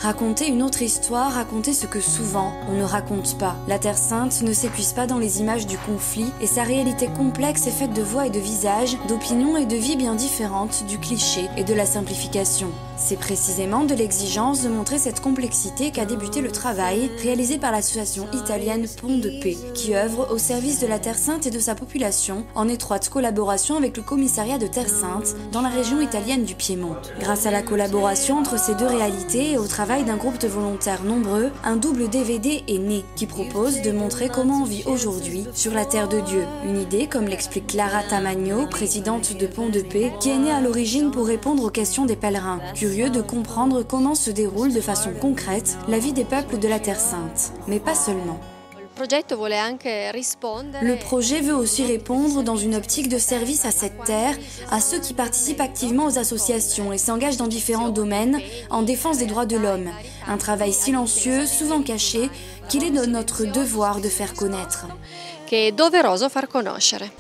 Raconter une autre histoire, raconter ce que souvent on ne raconte pas. La Terre Sainte ne s'épuise pas dans les images du conflit et sa réalité complexe est faite de voix et de visages, d'opinions et de vies bien différentes du cliché et de la simplification. C'est précisément de l'exigence de montrer cette complexité qu'a débuté le travail réalisé par l'association italienne Pont de Paix, qui œuvre au service de la Terre Sainte et de sa population en étroite collaboration avec le commissariat de Terre Sainte dans la région italienne du Piémont. Grâce à la collaboration entre ces deux réalités et au travail d'un groupe de volontaires nombreux, un double DVD est né qui propose de montrer comment on vit aujourd'hui sur la Terre de Dieu. Une idée, comme l'explique Clara Tamagno, présidente de Pont de Paix, qui est née à l'origine pour répondre aux questions des pèlerins, curieux de comprendre comment se déroule de façon concrète la vie des peuples de la Terre Sainte. Mais pas seulement. Le projet veut aussi répondre dans une optique de service à cette terre, à ceux qui participent activement aux associations et s'engagent dans différents domaines en défense des droits de l'homme. Un travail silencieux, souvent caché, qu'il est de notre devoir de faire connaître.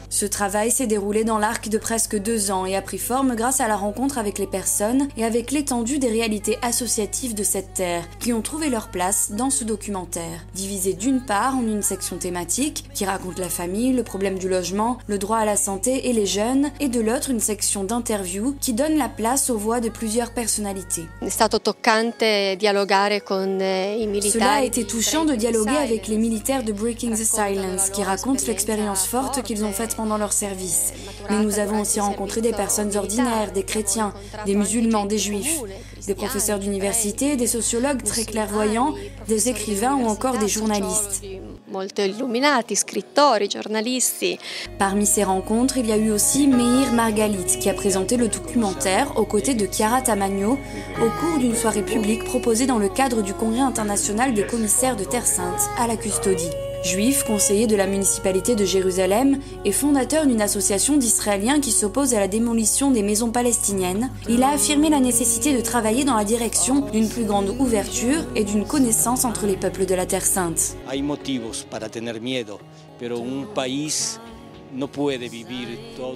Ce travail s'est déroulé dans l'arc de presque 2 ans et a pris forme grâce à la rencontre avec les personnes et avec l'étendue des réalités associatives de cette terre qui ont trouvé leur place dans ce documentaire. Divisé d'une part en une section thématique qui raconte la famille, le problème du logement, le droit à la santé et les jeunes, et de l'autre une section d'interview qui donne la place aux voix de plusieurs personnalités. Cela a été touchant de dialoguer avec les militaires de Breaking the Silence qui racontent l'expérience forte qu'ils ont faite pendant leur service. Mais nous avons aussi rencontré des personnes ordinaires, des chrétiens, des musulmans, des juifs, des professeurs d'université, des sociologues très clairvoyants, des écrivains ou encore des journalistes. Parmi ces rencontres, il y a eu aussi Meir Margalit qui a présenté le documentaire aux côtés de Chiara Tamagno au cours d'une soirée publique proposée dans le cadre du Congrès international des commissaires de Terre Sainte à la Custodie. Juif, conseiller de la municipalité de Jérusalem et fondateur d'une association d'Israéliens qui s'oppose à la démolition des maisons palestiniennes, il a affirmé la nécessité de travailler dans la direction d'une plus grande ouverture et d'une connaissance entre les peuples de la Terre Sainte.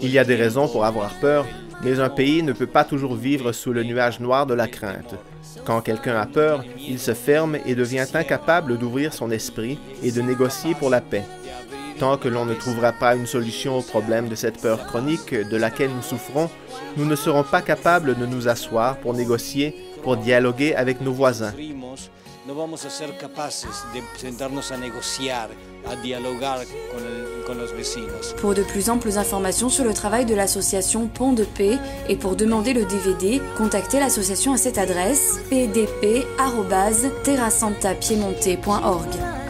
Il y a des raisons pour avoir peur, mais un pays ne peut pas toujours vivre sous le nuage noir de la crainte. Quand quelqu'un a peur, il se ferme et devient incapable d'ouvrir son esprit et de négocier pour la paix. Tant que l'on ne trouvera pas une solution au problème de cette peur chronique de laquelle nous souffrons, nous ne serons pas capables de nous asseoir pour négocier, pour dialoguer avec nos voisins. Pour de plus amples informations sur le travail de l'association Pont de Paix et pour demander le DVD, contactez l'association à cette adresse pdp@terrasantapiemonte.org.